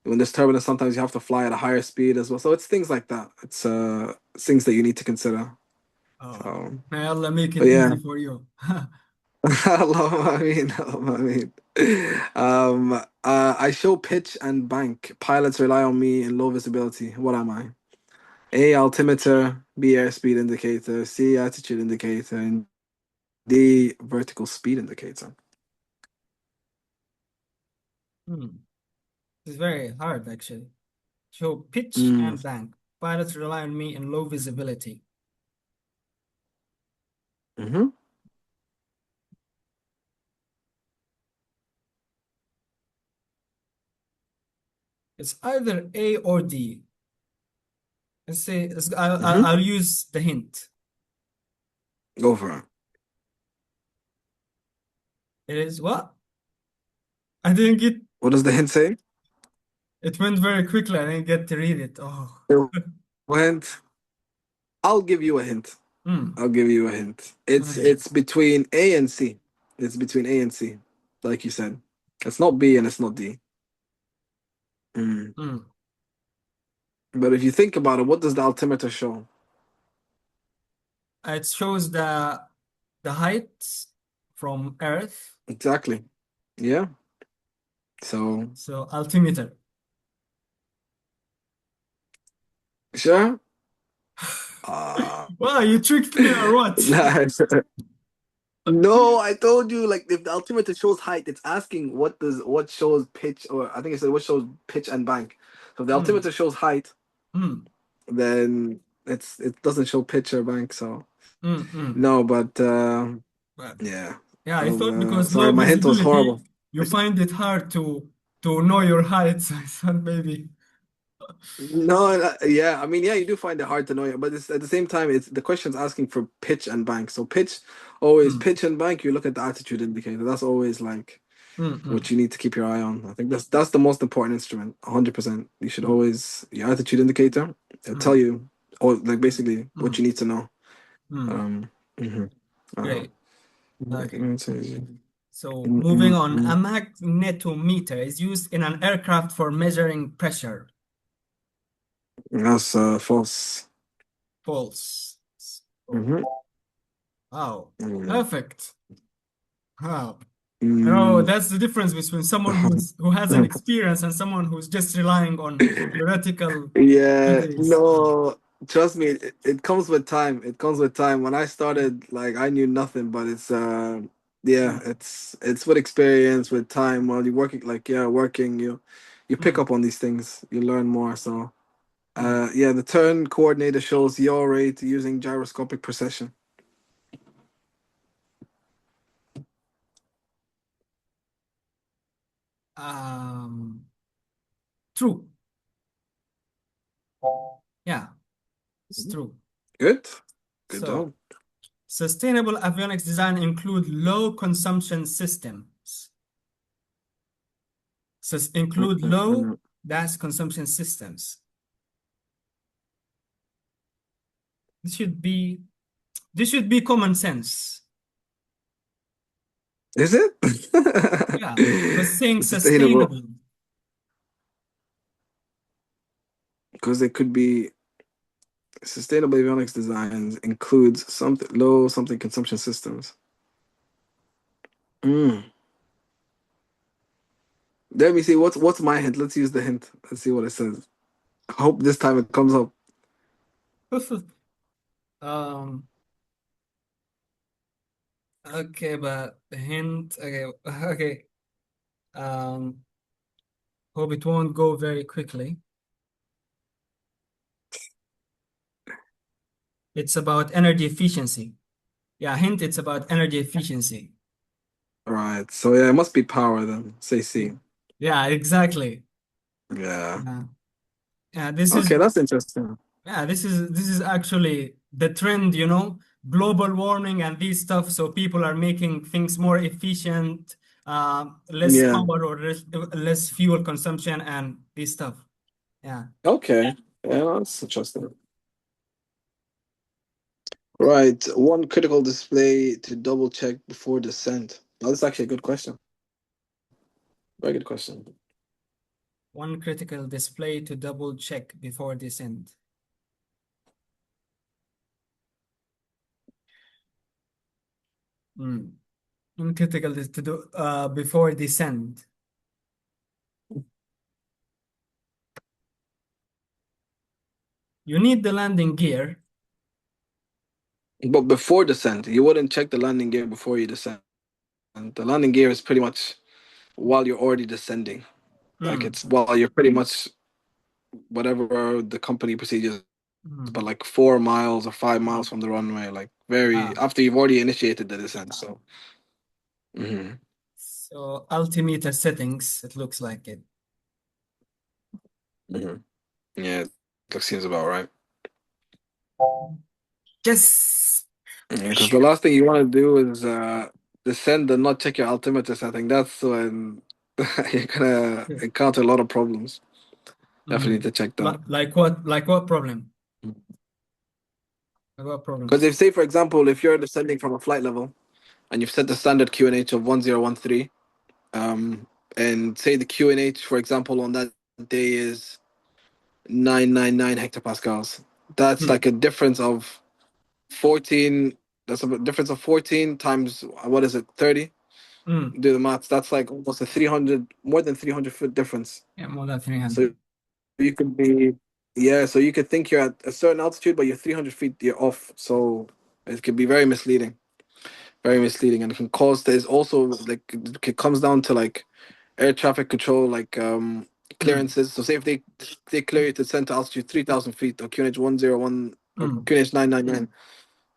When there's turbulence, sometimes you have to fly at a higher speed as well. So it's things like that. It's things that you need to consider. Oh, So, may Allah make but it yeah. easy for you. Allahumma ameen, Allahumma ameen. I show pitch and bank. Pilots rely on me in low visibility. What am I? A, altimeter. B, airspeed indicator. C, attitude indicator. And D, vertical speed indicator. Hmm. It's very hard, actually. So pitch Mm. and bank. Pilots rely on me in low visibility. Mm-hmm. It's either A or D. Let's say Mm-hmm. I'll use the hint. Go for it. It is what? I didn't get. What does the hint say? It went very quickly. I didn't get to read it. Oh. It went. I'll give you a hint. Hmm. I'll give you a hint. It's between A and C. It's between A and C, like you said. It's not B and it's not D. Mm. Hmm. But if you think about it, what does the altimeter show? It shows the height from Earth. Exactly. Yeah. So So altimeter. sure. Uh Wow, you tricked me or what? no, I told you like if the altimeter shows height, it's asking what shows pitch, or I think it said what shows pitch and bank. So if the Hmm. altimeter shows height, Hmm. then it doesn't show pitch or bank. So Hmm. Hmm. no, but But yeah. yeah, I thought because Sorry, low my hint was visibility, horrible. you find it hard to know your heights. I thought maybe. No, yeah, I mean, yeah, you do find it hard to know it, but it's at the same time, it's the question's asking for pitch and bank. So pitch, always Hmm. pitch and bank. You look at the attitude indicator. That's always like Hmm. Hmm. what you need to keep your eye on. I think that's the most important instrument. 100%. You should Hmm. always your attitude indicator. It'll tell Hmm. you, or like basically what Hmm. you need to know. Hmm. Um, mhm. uh, Great. Okay. mm, So moving mm, on, a mm. magnetometer is used in an aircraft for measuring pressure. That's false. False. Oh, Mhm. wow. Mm, Perfect. Wow. Oh, mm. that's the difference between someone who has an experience and someone who's just relying on theoretical Yeah, studies. no, trust me, it comes with time. It comes with time. When I started, like I knew nothing, but it's yeah, Mm, it's with experience, with time. While you're working, like yeah, working, you pick mm, up on these things. You learn more. So mm. yeah, the turn coordinator shows yaw rate using gyroscopic precession. Um, True. Yeah, it's true. Good, good So, job. sustainable avionics design include low consumption systems. Mm, Include mm, low mm. gas consumption systems. This should be this should be common sense. Is it? Yeah, because saying Sustainable, sustainable. because it could be. Sustainable avionics designs includes something low something consumption systems. Mm. Let me see what's my hint. Let's use the hint. Let's see what it says. I hope this time it comes up. Um, okay, but the hint, okay, okay. Um, Hope it won't go very quickly. It's about energy efficiency. Yeah, hint, it's about energy efficiency. All right. So yeah, it must be power then. Say C. Yeah, exactly. Yeah. Yeah. Yeah, this is Okay, that's interesting. yeah, this is actually the trend, global warming and these stuff. So people are making things more efficient, less Yeah. power or less fuel consumption and this stuff. Yeah. Okay. Yeah, that's interesting. Right. One critical display to double check before descent. Oh, that's actually a good question. Very good question. One critical display to double check before descent. Mm. One critical to do before descent. You need the landing gear. But before descent, you wouldn't check the landing gear before you descend. And the landing gear is pretty much while you're already descending. Like Mm. it's while you're pretty much whatever the company procedures, but Mm. like 4 miles or 5 miles from the runway, like very Ah, after you've already initiated the descent. So, mhm, so altimeter settings, it looks like it. mhm. Yeah, that seems about right. Yes. Because the last thing you want to do is descend and not check your altimeter setting. That's when you're gonna encounter a lot of problems. Definitely need Mm. to check that. Like what? Like what problem? Like what Because problems? if, say, for example, if you're descending from a flight level and you've set the standard QNH of 1013, and say the QNH, for example, on that day is 999 hectopascals, that's Mm. like a difference of 14. That's a difference of 14 times what is it, 30? Mm. Do the maths. That's like almost a 300, more than 300 foot difference. Yeah, more than So 300. you could be, yeah, so you could think you're at a certain altitude, but you're 300 feet, you're off. So it could be very misleading, very misleading. And it can cause, there's also like, it comes down to like air traffic control, like Mm. clearances. So say if they clear you to center altitude 3,000 feet or QNH 101 or Mm. QNH 999,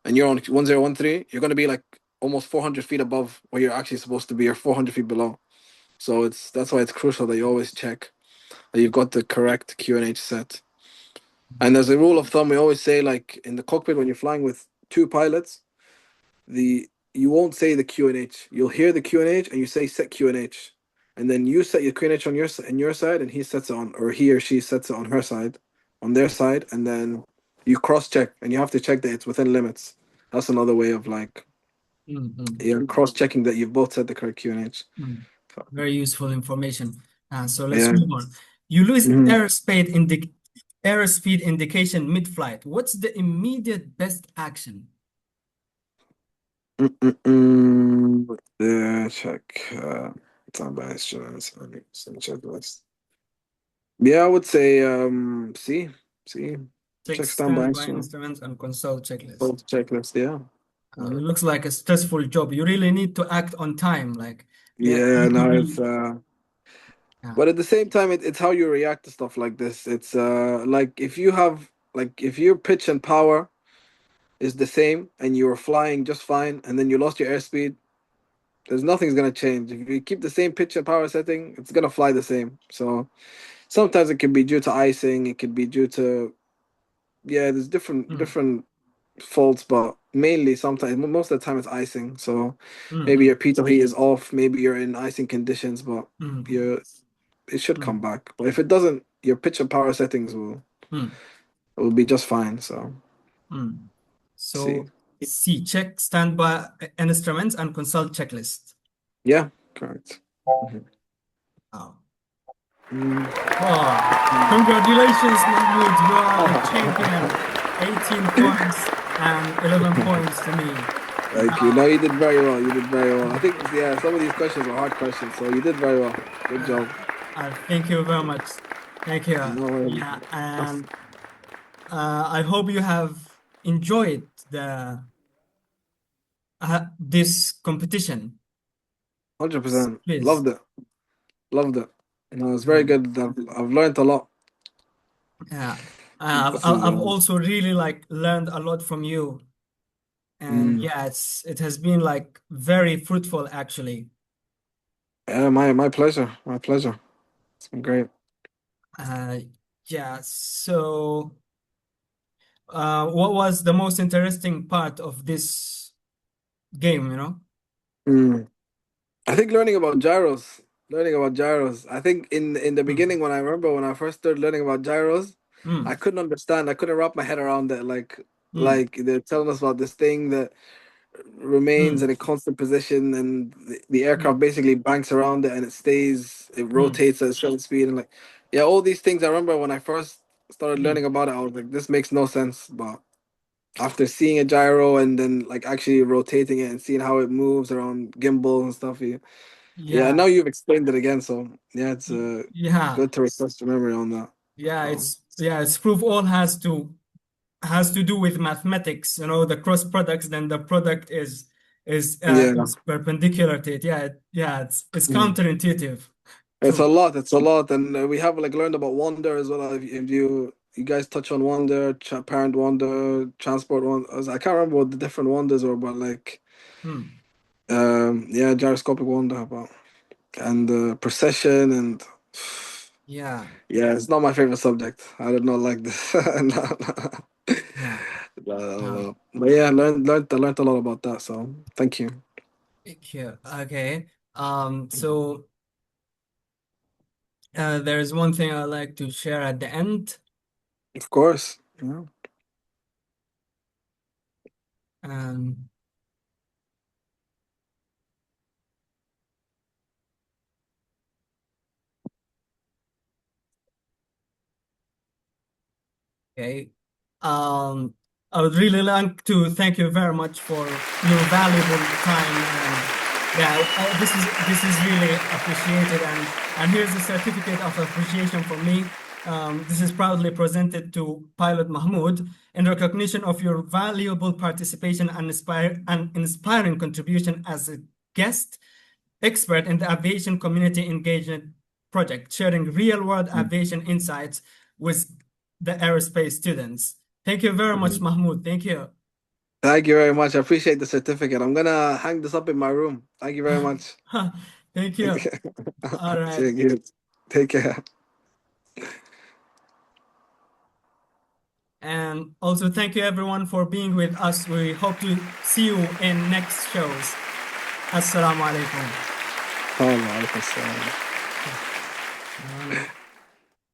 and you're on 1013, you're going to be like almost 400 feet above where you're actually supposed to be, or 400 feet below. So that's why it's crucial that you always check that you've got the correct QNH set. And as a rule of thumb, we always say, like in the cockpit when you're flying with two pilots, the you won't say the QNH. You'll hear the QNH and you say set QNH, and then you set your QNH on your side, and he sets it on, or he or she sets it on her side, on their side, and then you cross check, and you have to check that it's within limits. That's another way of like, Mm. Mm. you're cross checking that you've both set the correct QNH. Mm. Very useful information. So let's Yeah. move on. You lose Mhm. airspeed indication mid-flight. What's the immediate best action? Yeah, check. Standby instruments. Some checklist. Yeah, I would say see, Check check standby standby instrument. instruments and consult checklist. Both checklist. Yeah. It looks like a stressful job. You really need to act on time. Like Yeah. you could No, it's be. Yeah. but at the same time, it's how you react to stuff like this. It's like if you have like if your pitch and power is the same and you were flying just fine, and then you lost your airspeed, there's nothing's gonna change. If you keep the same pitch and power setting, it's gonna fly the same. So sometimes it can be due to icing, it could be due to, yeah, there's Mm, different faults, but mainly sometimes most of the time it's icing. So mm, maybe your mm, pitot heat is off, maybe you're in icing conditions, but mm, you're it should come mm, back. But if it doesn't, your pitch and power settings mm, will be just fine. So mm. see. So C, check standby instruments and consult checklist. Yeah, correct. Mhm. Oh. Mm. Wow. Congratulations, Mahmoud. You are a champion. 18 points and 11 points to me. Thank you. No, you did very well. You did very well. I think, yeah, some of these questions were hard questions, so you did very well. Good Uh, job. thank you very much. Thank you. No worries. Yeah, and I hope you have enjoyed the this competition. 100%. Please. Loved it. Loved it. No, it's very Mm. good. I've learned a lot. Yeah. This is I've also really like learned a lot from you. And mm, yeah, it has been like very fruitful actually. yeah, my pleasure. My pleasure. It's been great. Uh, yeah, so what was the most interesting part of this game, you know? Mm. I think learning about gyros. Learning about gyros. I think in the Mm, beginning when I remember when I first started learning about gyros, I mm, couldn't understand. I couldn't wrap my head around it. mm, Like they're telling us about this thing that remains in mm, a constant position, and the mm, aircraft basically banks around it and it stays, it mm, rotates at a certain speed, and like Yeah, all these things. I remember when I first started learning Hmm. about it, I was like, this makes no sense. But after seeing a gyro and then like actually rotating it and seeing how it moves around gimbal and stuff, yeah. Yeah. Now you've explained it again, so yeah, it's Yeah. good to refresh your memory on that. So It's proof all has to do with mathematics, the cross products, then the product yeah. is perpendicular to it. It's Mhm. counterintuitive. It's a True. lot. It's a lot, and we have like learned about wonder as well. If you guys touch on wonder, parent wonder, transport wonder, I can't remember what the different wonders were, but like Hmm. yeah, gyroscopic wonder about and precession and Yeah. yeah, it's not my favorite subject. I did not like this. No, no. Yeah. Um, But yeah, I learned a lot about that. So thank you. here. Okay. So there is one thing I'd like to share at the end. Of course. Yeah. Um, Okay. Um, I would really like to thank you very much for your valuable time, and yeah, this is really appreciated, and here's a certificate of appreciation from me. This is proudly presented to Pilot Mahmood in recognition of your valuable participation and inspiring contribution as a guest expert in the aviation community engagement project, sharing real-world aviation insights with the aerospace students. Thank you very much, Mhm. Mahmoud. Thank you. Thank you very much. I appreciate the certificate. I'm gonna hang this up in my room. Thank you very much. Thank you. All right. Take it. Take care. And also thank you everyone for being with us. We hope to see you in next shows. Assalamu alaikum. Oh,